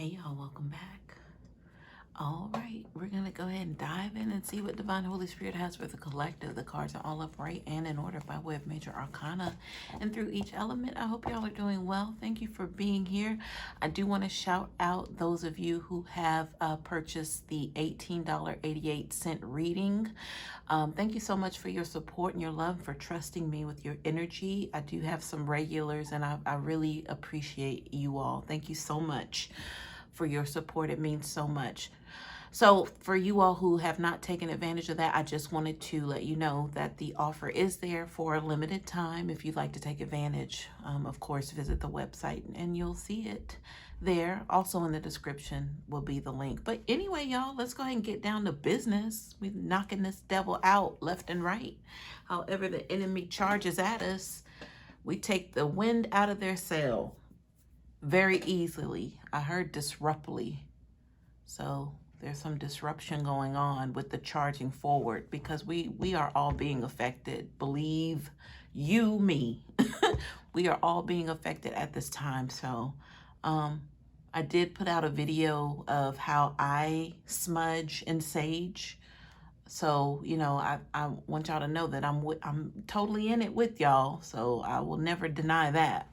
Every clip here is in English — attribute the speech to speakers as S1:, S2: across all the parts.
S1: Hey y'all, welcome back. All right, we're going to go ahead and dive in and see what Divine Holy Spirit has for the collective. The cards are all upright and in order by way of major arcana and through each element. I hope y'all are doing well. Thank you for being here. I do want to shout out those of you who have purchased the $18.88 reading. Thank you so much for your support and your love, for trusting me with your energy. I do have some regulars and I really appreciate you all. Thank you so much for your support. It means so much. So for you all who have not taken advantage of that, I just wanted to let you know that the offer is there for a limited time. If you'd like to take advantage, of course, visit the website and you'll see it there. Also in the description will be the link. But anyway, y'all, let's go ahead and get down to business. We're knocking this devil out left and right. However the enemy charges at us, we take the wind out of their sail very easily. I heard disruptly. So there's some disruption going on with the charging forward because we are all being affected. Believe you me. We are all being affected at this time. So I did put out a video of how I smudge and sage. So, you know, I want y'all to know that I'm totally in it with y'all. So I will never deny that.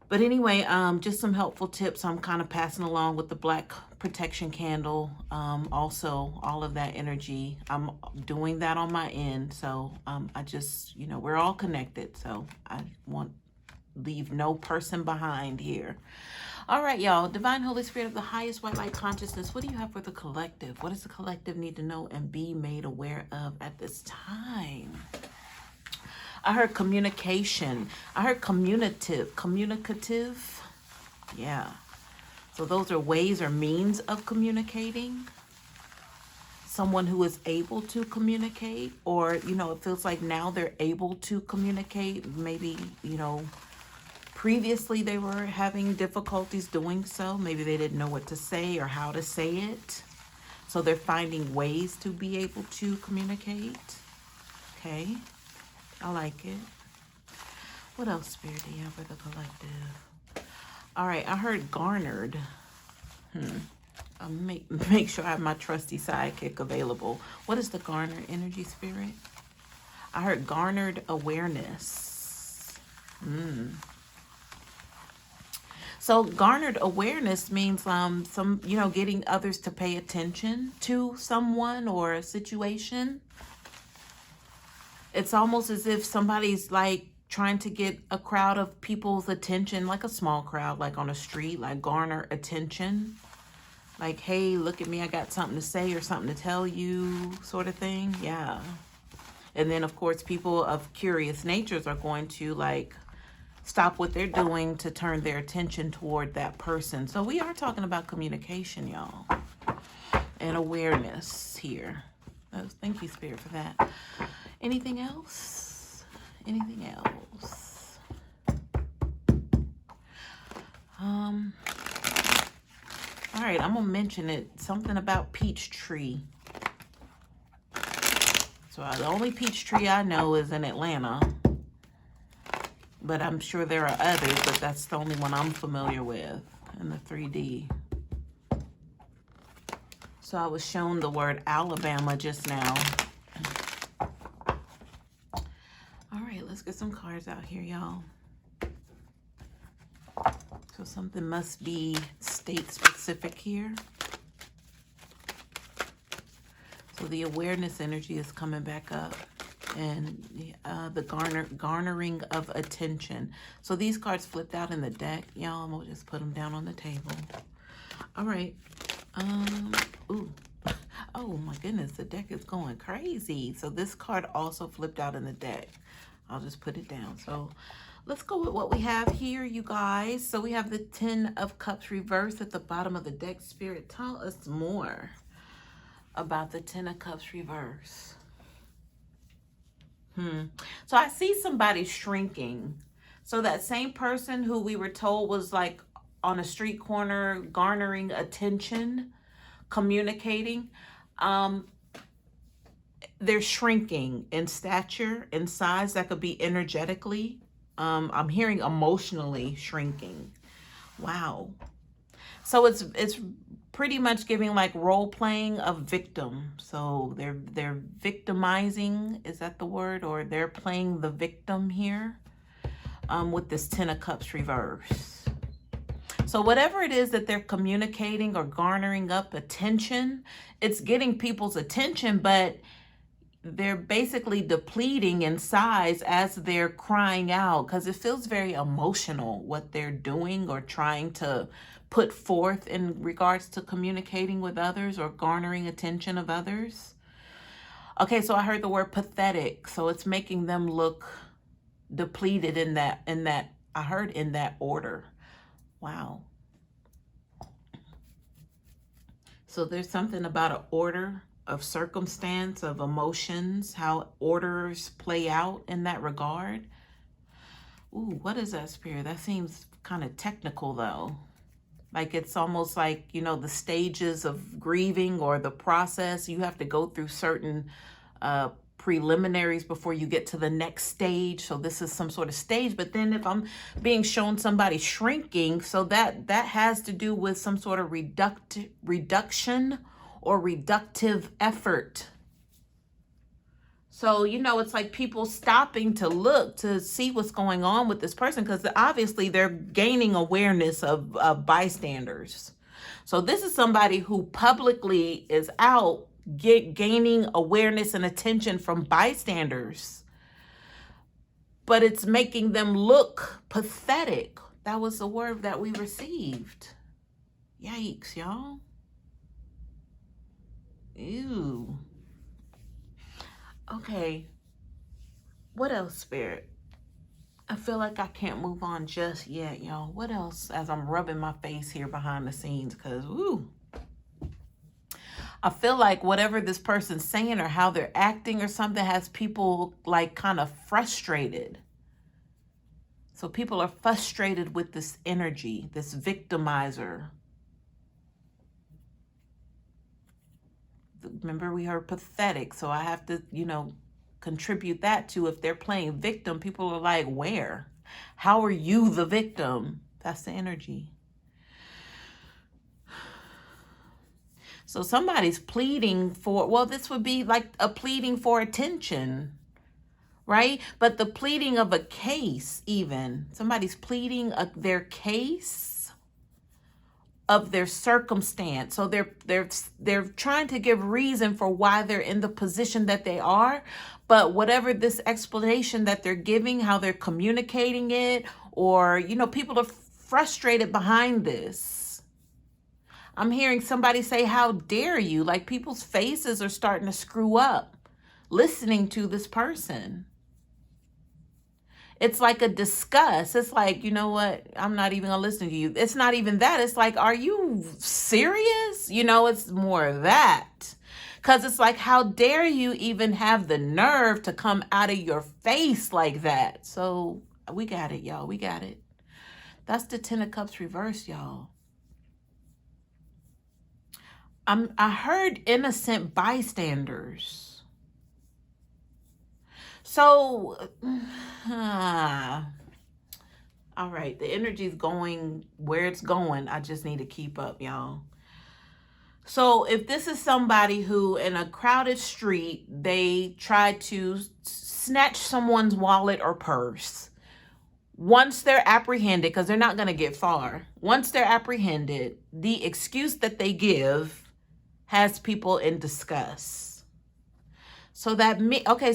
S1: But anyway, just some helpful tips I'm kind of passing along with the black protection candle. Also, all of that energy, I'm doing that on my end. So I just, you know, we're all connected. So I want leave no person behind here. All right, y'all. Divine Holy Spirit of the highest white light consciousness, what do you have for the collective? What does the collective need to know and be made aware of at this time? I heard communication. I heard communicative. Yeah. So those are ways or means of communicating. Someone who is able to communicate, or, you know, it feels like now they're able to communicate. Maybe, you know, previously they were having difficulties doing so. Maybe they didn't know what to say or how to say it. So they're finding ways to be able to communicate. Okay. I like it. What else, Spirit, do you have for the collective? All right, I heard garnered. I'll make sure I have my trusty sidekick available. What is the garnered energy, Spirit? I heard garnered awareness. So garnered awareness means some, you know, getting others to pay attention to someone or a situation. It's almost as if somebody's like trying to get a crowd of people's attention, like a small crowd, like on a street, like garner attention. Like, hey, look at me, I got something to say or something to tell you, sort of thing. Yeah. And then, of course, people of curious natures are going to like stop what they're doing to turn their attention toward that person. So we are talking about communication, y'all, and awareness here. Thank you, Spirit, for that. Anything else? Anything else? All right, I'm gonna mention it. Something about peach tree. So the only peach tree I know is in Atlanta, but I'm sure there are others, but that's the only one I'm familiar with in the 3D. So I was shown the word Alabama just now. All right, let's get some cards out here, y'all. So something must be state specific here. So the awareness energy is coming back up, and the garnering of attention. So these cards flipped out in the deck, y'all. I'm gonna just put them down on the table. All right. Ooh. Oh my goodness, the deck is going crazy. So this card also flipped out in the deck. I'll just put it down. So let's go with what we have here, you guys. So we have the 10 of Cups reversed at the bottom of the deck. Spirit, tell us more about the 10 of Cups reverse. So I see somebody shrinking. So that same person who we were told was like on a street corner, garnering attention, communicating, they're shrinking in stature, in size. That could be energetically. I'm hearing emotionally shrinking. Wow. So it's pretty much giving like role playing of victim. So they're victimizing, is that the word? Or they're playing the victim here with this Ten of Cups reverse. So whatever it is that they're communicating or garnering up attention, it's getting people's attention, but they're basically depleting in size as they're crying out, because it feels very emotional what they're doing or trying to put forth in regards to communicating with others or garnering attention of others. Okay, so I heard the word pathetic. So it's making them look depleted in that I heard in that order. Wow. So there's something about an order of circumstance, of emotions, how orders play out in that regard. Ooh, what is that, Spirit? That seems kind of technical though. Like it's almost like, you know, the stages of grieving or the process. You have to go through certain preliminaries before you get to the next stage. So this is some sort of stage. But then if I'm being shown somebody shrinking, so that has to do with some sort of reduction or reductive effort. So, you know, it's like people stopping to look to see what's going on with this person, because obviously they're gaining awareness of bystanders. So this is somebody who publicly is out gaining awareness and attention from bystanders, but it's making them look pathetic. That was the word that we received. Yikes, y'all. Ew. Okay. What else, Spirit? I feel like I can't move on just yet, y'all. What else as I'm rubbing my face here behind the scenes? Because, ooh. I feel like whatever this person's saying or how they're acting or something has people like kind of frustrated. So people are frustrated with this energy, this victimizer. Remember, we heard pathetic. So I have to, you know, contribute that to if they're playing victim. People are like, where? How are you the victim? That's the energy. So somebody's pleading for, well, this would be like a pleading for attention, right? But the pleading of a case, even somebody's pleading their case of their circumstance. So they're trying to give reason for why they're in the position that they are. But whatever this explanation that they're giving, how they're communicating it, or, you know, people are frustrated behind this. I'm hearing somebody say, how dare you? Like people's faces are starting to screw up listening to this person. It's like a disgust. It's like, you know what? I'm not even gonna listen to you. It's not even that. It's like, are you serious? You know, it's more of that. Because it's like, how dare you even have the nerve to come out of your face like that? So we got it, y'all. We got it. That's the Ten of Cups reverse, y'all. I heard innocent bystanders. So, all right, the energy's going where it's going. I just need to keep up, y'all. So if this is somebody who in a crowded street, they try to snatch someone's wallet or purse. Once they're apprehended, because they're not going to get far. Once they're apprehended, the excuse that they give has people in disgust. So that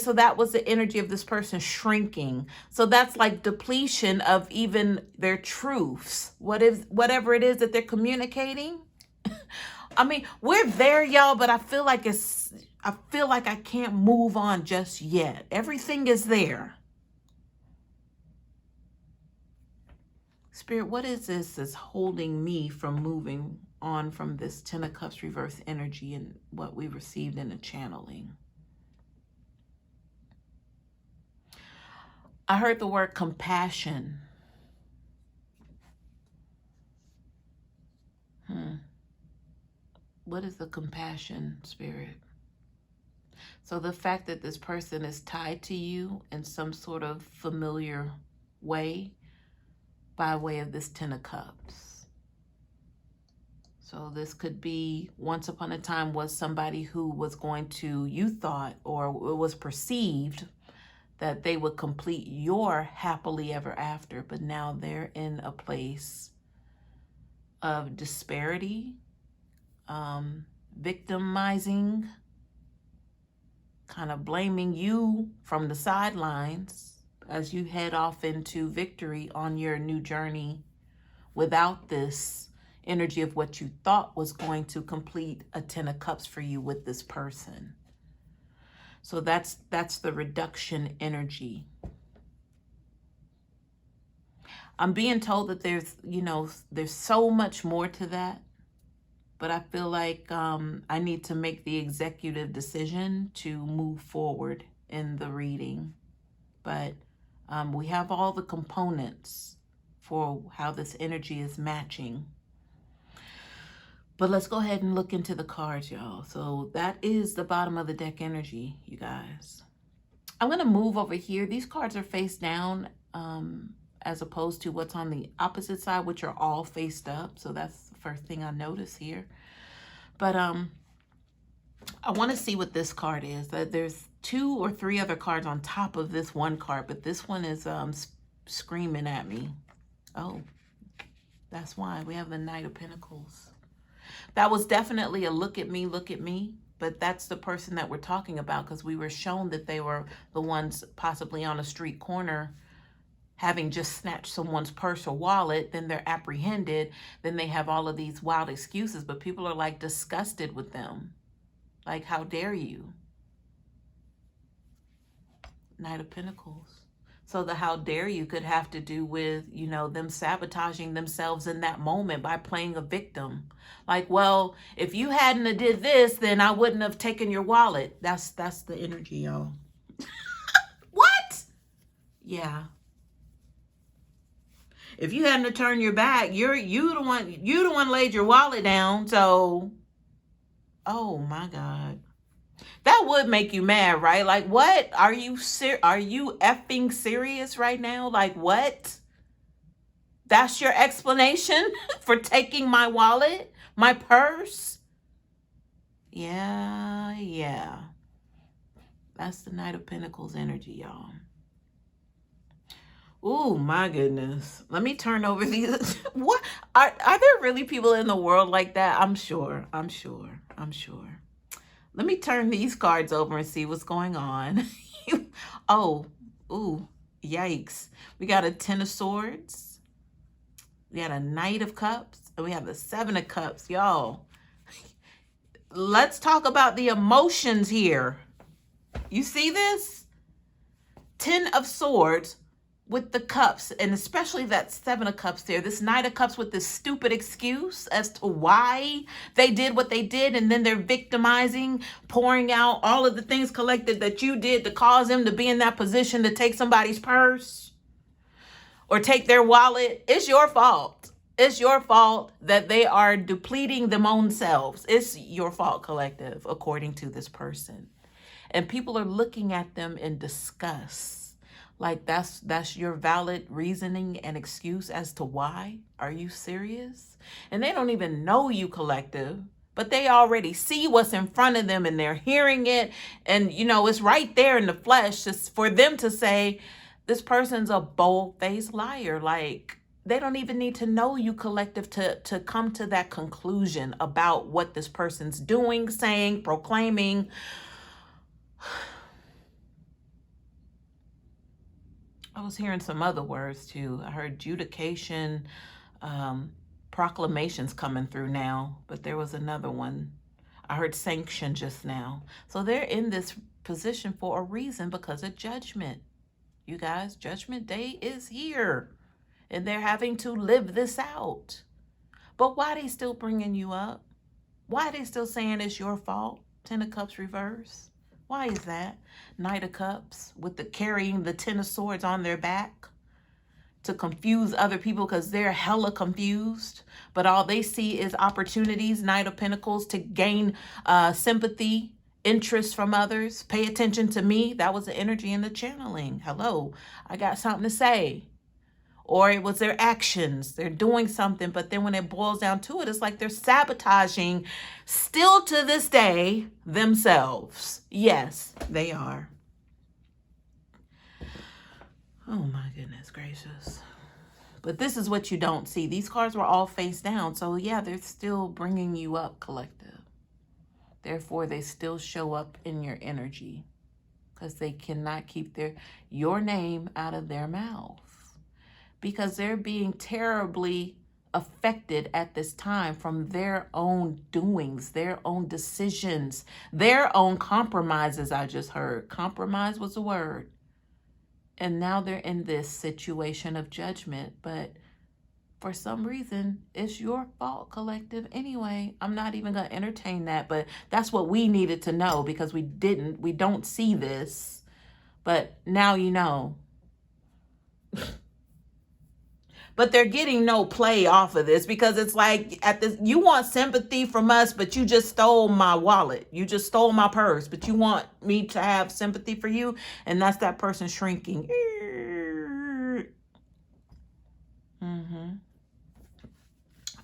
S1: so that was the energy of this person shrinking. So that's like depletion of even their truths. Whatever it is that they're communicating. I mean, we're there, y'all, but I feel like I can't move on just yet. Everything is there. Spirit, what is this that's holding me from moving on from this Ten of Cups reverse energy and what we received in the channeling? I heard the word compassion. What is the compassion, Spirit? So the fact that this person is tied to you in some sort of familiar way by way of this Ten of Cups. So this could be once upon a time was somebody who was going to, you thought, or it was perceived that they would complete your happily ever after, but now they're in a place of disparity, victimizing, kind of blaming you from the sidelines as you head off into victory on your new journey without this energy of what you thought was going to complete a 10 of cups for you with this person. So that's the reduction energy. I'm being told that there's so much more to that, but I feel like I need to make the executive decision to move forward in the reading. But we have all the components for how this energy is matching. But let's go ahead and look into the cards, y'all. So that is the bottom of the deck energy, you guys. I'm going to move over here. These cards are face down as opposed to what's on the opposite side, which are all faced up. So that's the first thing I notice here. But I want to see what this card is. There's 2 or 3 other cards on top of this one card, but this one is screaming at me. Oh, that's why we have the Knight of Pentacles. That was definitely a look at me, but that's the person that we're talking about, because we were shown that they were the ones possibly on a street corner having just snatched someone's purse or wallet. Then they're apprehended. Then they have all of these wild excuses, but people are like disgusted with them. Like, how dare you? Knight of Pentacles. So the how dare you could have to do with, them sabotaging themselves in that moment by playing a victim. Like, well, if you hadn't have did this, then I wouldn't have taken your wallet. That's the energy, y'all. What? Yeah. If you hadn't have turned your back, you the one laid your wallet down. So, oh my God. That would make you mad, right? Like, what? Are you effing serious right now? Like, what? That's your explanation for taking my wallet, my purse? Yeah. That's the Knight of Pentacles energy, y'all. Oh my goodness. Let me turn over these. What? Are there really people in the world like that? I'm sure. Let me turn these cards over and see what's going on. Yikes. We got a 10 of Swords. We got a Knight of Cups. And we have the 7 of Cups. Y'all, let's talk about the emotions here. You see this? 10 of Swords with the cups, and especially that 7 of Cups there. This Knight of Cups with this stupid excuse as to why they did what they did, and then they're victimizing, pouring out all of the things collected that you did to cause them to be in that position to take somebody's purse or take their wallet. It's your fault. It's your fault that they are depleting them own selves. It's your fault, collective, according to this person. And people are looking at them in disgust. Like, that's your valid reasoning and excuse as to why? Are you serious? And they don't even know you, collective, but they already see what's in front of them and they're hearing it. And, it's right there in the flesh, just for them to say, this person's a bold-faced liar. Like, they don't even need to know you, collective, to come to that conclusion about what this person's doing, saying, proclaiming. I was hearing some other words too. I heard adjudication, proclamations coming through now, but there was another one. I heard sanction just now. So they're in this position for a reason, because of judgment. You guys, Judgment Day is here, and they're having to live this out. But why are they still bringing you up? Why are they still saying it's your fault? 10 of Cups reverse. Why is that? Knight of Cups with the carrying the 10 of Swords on their back to confuse other people, because they're hella confused. But all they see is opportunities, Knight of Pentacles, to gain sympathy, interest from others. Pay attention to me. That was the energy in the channeling. Hello, I got something to say. or it was their actions. They're doing something, but then when it boils down to it, it's like they're sabotaging still to this day themselves. Yes, they are. Oh my goodness gracious. But this is what you don't see. These cards were all face down. So yeah, they're still bringing you up, collective. Therefore, they still show up in your energy because they cannot keep your name out of their mouth, because they're being terribly affected at this time from their own doings, their own decisions, their own compromises. I just heard compromise was a word. And now they're in this situation of judgment. But for some reason, it's your fault, collective. Anyway, I'm not even going to entertain that. But that's what we needed to know, because we don't see this. But now you know. But they're getting no play off of this, because it's like, you want sympathy from us, but you just stole my wallet. You just stole my purse, but you want me to have sympathy for you. And that's that person shrinking.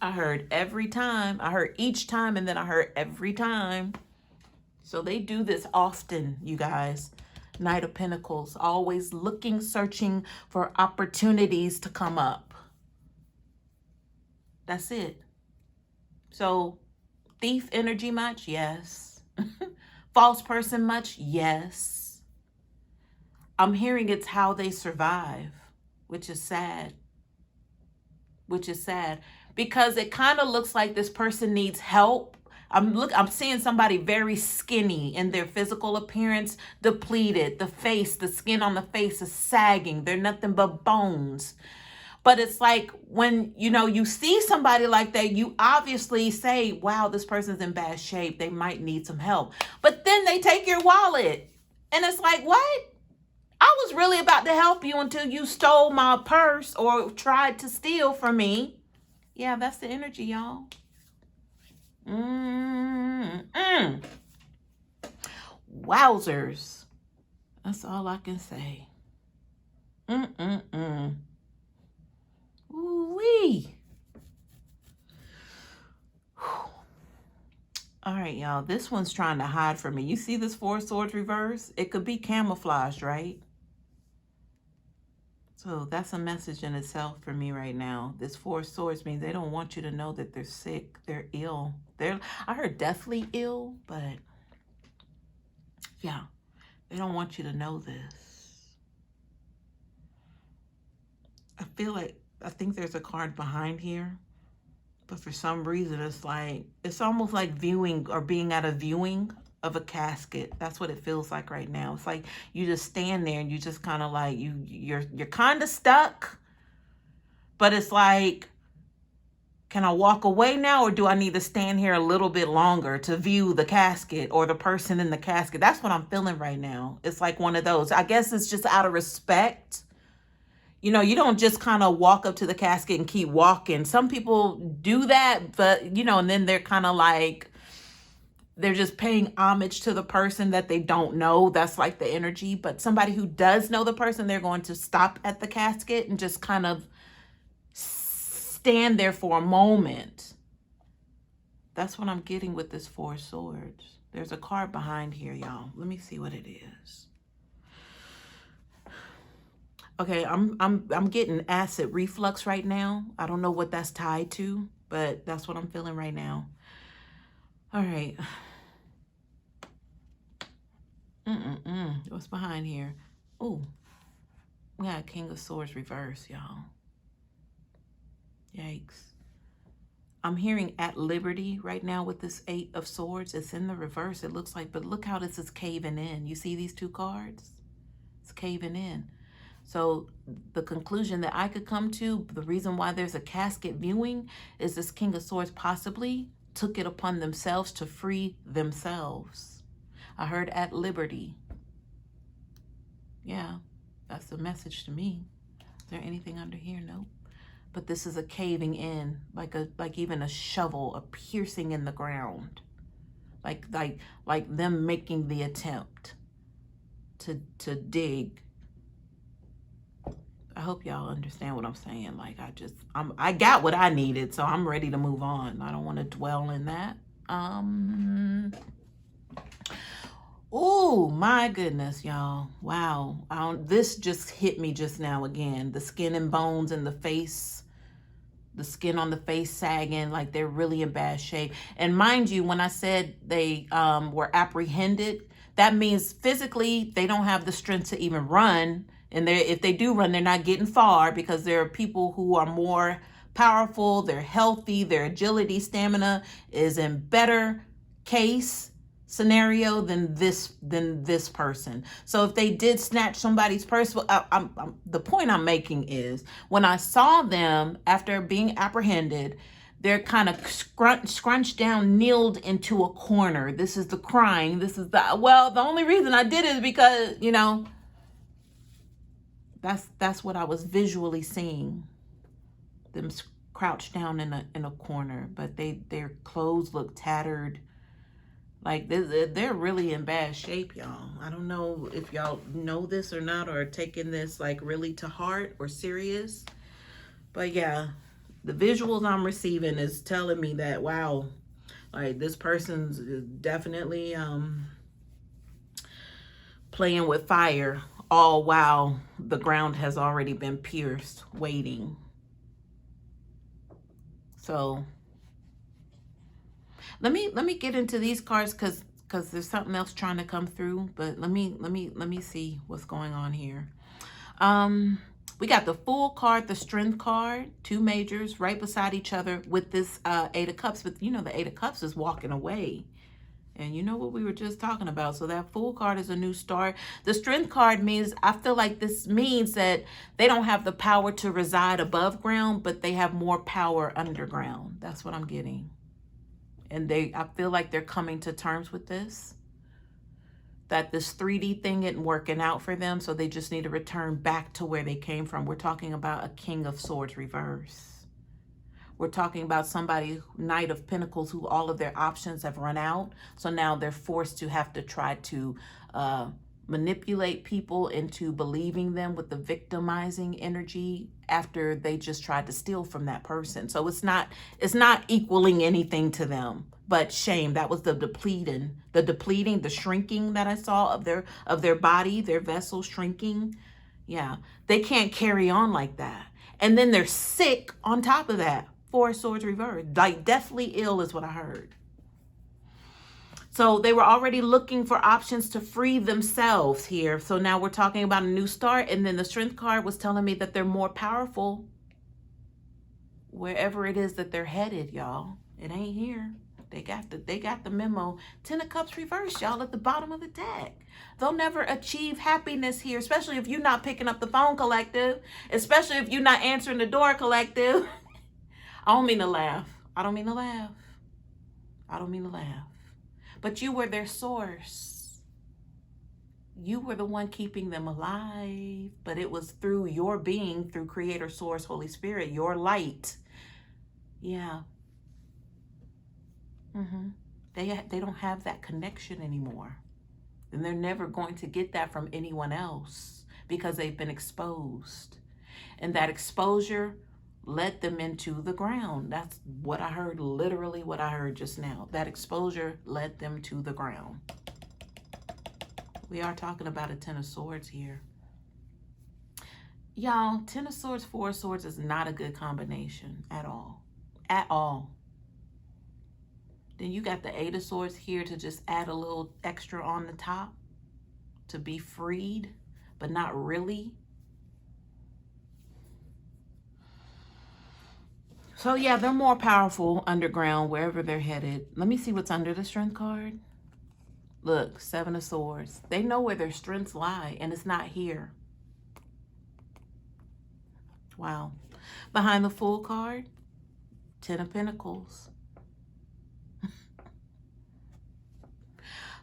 S1: I heard every time. I heard each time, and then I heard every time. So they do this often, you guys. Knight of Pentacles, always looking, searching for opportunities to come up. That's it. So, thief energy much? Yes. False person much? Yes. I'm hearing it's how they survive, which is sad. Because it kind of looks like this person needs help. I'm seeing somebody very skinny in their physical appearance, depleted. The skin on the face is sagging. They're nothing but bones. But it's like, when, you see somebody like that, you obviously say, wow, this person's in bad shape. They might need some help. But then they take your wallet. And it's like, what? I was really about to help you until you stole my purse or tried to steal from me. Yeah, that's the energy, y'all. Wowzers. That's all I can say. Ooh-wee. All right, y'all. This one's trying to hide from me. You see this Four of Swords reverse? It could be camouflaged, right? So that's a message in itself for me right now. This Four of Swords means they don't want you to know that they're sick. They're ill. I heard deathly ill, but yeah, they don't want you to know this. I think there's a card behind here, but for some reason it's almost like viewing, or being at a viewing of a casket. That's what it feels like right now. It's like you just stand there and you just kind of like, you're kind of stuck, but it's like, can I walk away now, or do I need to stand here a little bit longer to view the casket or the person in the casket? That's what I'm feeling right now. It's like one of those. I guess it's just out of respect. You don't just kind of walk up to the casket and keep walking. Some people do that, but, and then they're kind of like, they're just paying homage to the person that they don't know. That's like the energy. But somebody who does know the person, they're going to stop at the casket and just kind of stand there for a moment. That's what I'm getting with this Four of Swords. There's a card behind here, y'all. Let me see what it is. Okay, I'm getting acid reflux right now. I don't know what that's tied to, but that's what I'm feeling right now. All right. What's behind here? Oh, we got King of Swords reverse, y'all. Yikes. I'm hearing at liberty right now with this Eight of Swords. It's in the reverse, it looks like, but look how this is caving in. You see these two cards? It's caving in. So the conclusion that I could come to, the reason why there's a casket viewing, is this King of Swords possibly took it upon themselves to free themselves. I heard at liberty. Yeah, that's the message to me. Is there anything under here? Nope. But this is a caving in, like even a shovel, a piercing in the ground, like them making the attempt to dig. I hope y'all understand what I'm saying. Like, I got what I needed, so I'm ready to move on. I don't want to dwell in that. Oh my goodness, y'all. Wow. This just hit me just now again. The skin and bones in the face, the skin on the face sagging, like they're really in bad shape. And mind you, when I said they were apprehended, that means physically they don't have the strength to even run. And if they do run, they're not getting far, because there are people who are more powerful, they're healthy, their agility, stamina is in better case scenario than this person. So if they did snatch somebody's purse, the point I'm making is, when I saw them after being apprehended, they're kind of scrunched down, kneeled into a corner. This is the crying. This is the only reason I did it is because, you know, that's what I was visually seeing. Them crouched down in a corner, but their clothes look tattered. Like, they're really in bad shape, y'all. I don't know if y'all know this or not, or taking this like really to heart or serious. But yeah, the visuals I'm receiving is telling me that, wow, like this person's definitely playing with fire, all while the ground has already been pierced, waiting. So let me get into these cards, because there's something else trying to come through. But let me see what's going on here. We got the Fool card, the Strength card, two majors right beside each other with this Eight of Cups. But you know, the Eight of Cups is walking away. And you know what we were just talking about. So that Fool card is a new start. The Strength card means, I feel like this means that they don't have the power to reside above ground, but they have more power underground. That's what I'm getting. And I feel like they're coming to terms with this. That this 3D thing isn't working out for them, so they just need to return back to where they came from. We're talking about a King of Swords reverse. We're talking about somebody, Knight of Pentacles, who all of their options have run out. So now they're forced to have to try to manipulate people into believing them with the victimizing energy after they just tried to steal from that person. So it's not equaling anything to them but shame. That was the depleting, the shrinking that I saw of their body, their vessel shrinking. Yeah, they can't carry on like that. And then they're sick on top of that. Four of Swords reversed, like deathly ill is what I heard. So they were already looking for options to free themselves here. So now we're talking about a new start. And then the Strength card was telling me that they're more powerful wherever it is that they're headed, y'all. It ain't here. They got the memo. 10 of Cups reversed, y'all, at the bottom of the deck. They'll never achieve happiness here, especially if you're not picking up the phone, collective. Especially if you're not answering the door, collective. I don't mean to laugh. I don't mean to laugh. I don't mean to laugh. But you were their source. You were the one keeping them alive. But it was through your being, through Creator, Source, Holy Spirit, your light. Yeah. They don't have that connection anymore. And they're never going to get that from anyone else because they've been exposed. And that exposure led them into the ground. That's what I heard, literally what I heard just now. That exposure led them to the ground. We are talking about a 10 of Swords here. Y'all, 10 of Swords, 4 of Swords is not a good combination at all. At all. Then you got the 8 of Swords here to just add a little extra on the top. To be freed, but not really. So yeah, they're more powerful underground wherever they're headed. Let me see what's under the Strength card. Look, 7 of Swords. They know where their strengths lie, and it's not here. Wow. Behind the Fool card, 10 of Pentacles.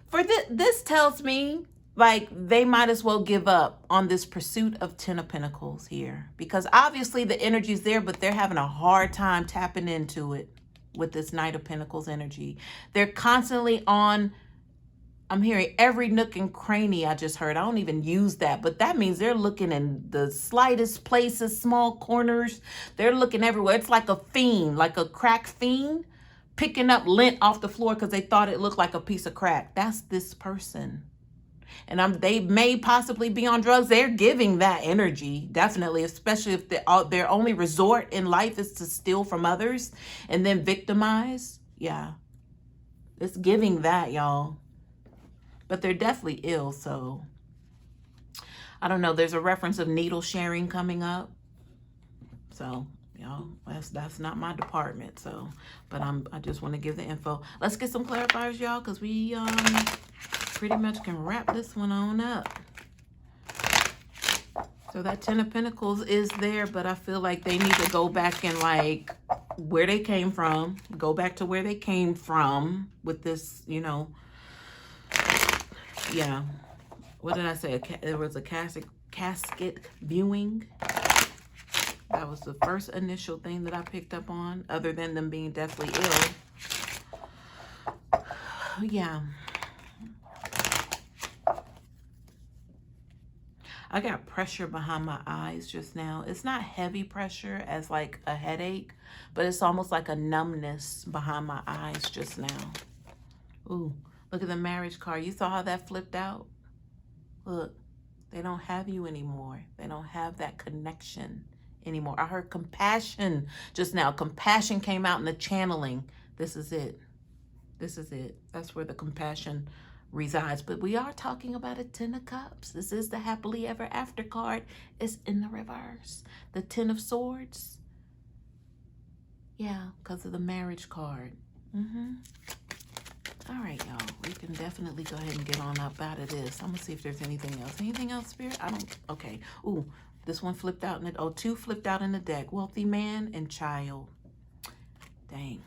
S1: For this tells me, like, they might as well give up on this pursuit of 10 of Pentacles here. Because obviously the energy's there, but they're having a hard time tapping into it with this Knight of Pentacles energy. They're constantly on I'm hearing every nook and cranny. I just heard. I don't even use that, but that means they're looking in the slightest places, small corners. They're looking everywhere. It's like a fiend, like a crack fiend, picking up lint off the floor because they thought it looked like a piece of crack. That's this person. And they may possibly be on drugs. They're giving that energy, definitely, especially if their only resort in life is to steal from others and then victimize. Yeah, it's giving that, y'all. But they're definitely ill, so I don't know. There's a reference of needle sharing coming up. So, that's not my department. So, but I just want to give the info. Let's get some clarifiers, y'all, because we pretty much can wrap this one on up. So that 10 of Pentacles is there, but I feel like they need to go back and like where they came from. Go back to where they came from with this, yeah. What did I say? There was a casket viewing. That was the first initial thing that I picked up on, other than them being deathly ill. Yeah. I got pressure behind my eyes just now. It's not heavy pressure as like a headache, but it's almost like a numbness behind my eyes just now. Ooh, look at the marriage card. You saw how that flipped out? Look, they don't have you anymore. They don't have that connection anymore. I heard compassion just now. Compassion came out in the channeling. This is it. This is it. That's where the compassion resides. But we are talking about a 10 of Cups. This is the happily ever after card. It's in the reverse. The 10 of Swords. Yeah, because of the marriage card. All right, y'all. We can definitely go ahead and get on up out of this. I'm going to see if there's anything else. Anything else, Spirit? I don't. Okay. Ooh, this one flipped out in it. Oh, two flipped out in the deck. Wealthy man and child. Dang.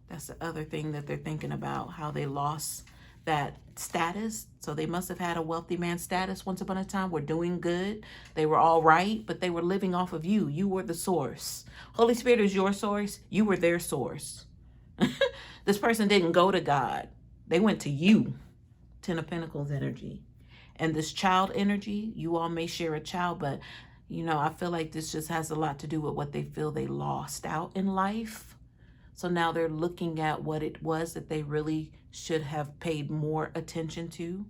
S1: That's the other thing that they're thinking about, how they lost that status. So they must have had a wealthy man status once upon a time. We're doing good. They were all right, but they were living off of you. You were the source. Holy Spirit is your source. You were their source. This person didn't go to God. They went to you. 10 of Pentacles energy. And this child energy, you all may share a child, but I feel like this just has a lot to do with what they feel they lost out in life. So now they're looking at what it was that they really should have paid more attention to.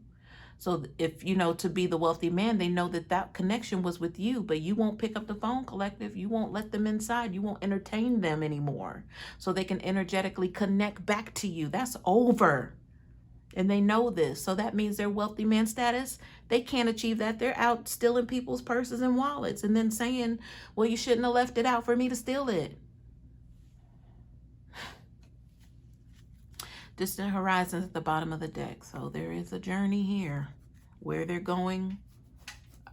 S1: So if, to be the wealthy man, they know that connection was with you, but you won't pick up the phone, collective. You won't let them inside. You won't entertain them anymore so they can energetically connect back to you. That's over. And they know this. So that means their wealthy man status, they can't achieve that. They're out stealing people's purses and wallets and then saying, well, you shouldn't have left it out for me to steal it. Distant horizons at the bottom of the deck. So there is a journey here. Where they're going,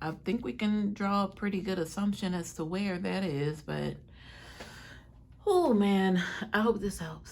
S1: I think we can draw a pretty good assumption as to where that is. But, oh man, I hope this helps.